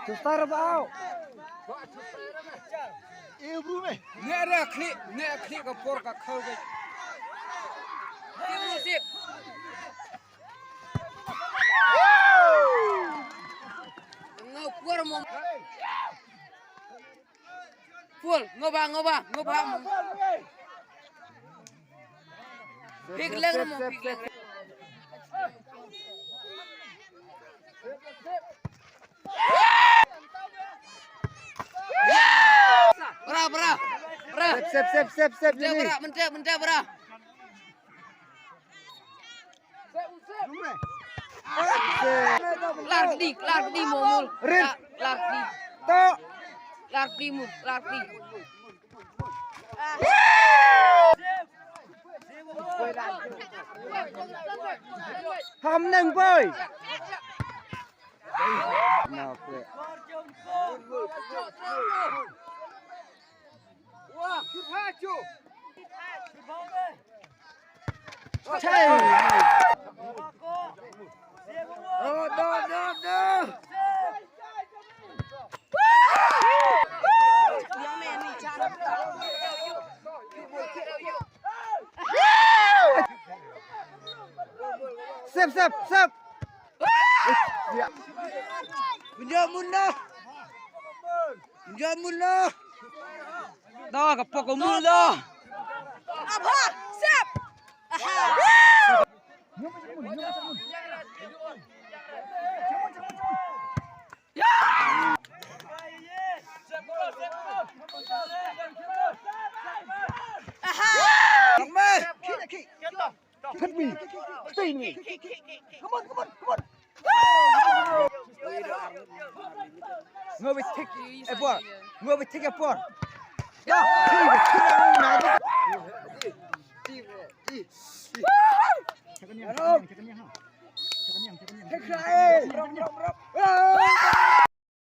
Sustar bao. Yêu bru mày. Nè klik cái por cái khâu cái. Sip. Ngau por mo. Full, ngoba. Pig lang mo, pig lang. Bra. Sep. Mentah, bra. Lar di momul. Lar di. To. Lar di. Hầm nâng bơi. Nào quệ. Chơi. Đó. Sep. Menjamun dah. Dah kapok mul dah. Apa? Sep. Hit me. Stay me. Come on. Ngồi bị thích Apple. Ngồi bị thích Apple. Ya, Đi.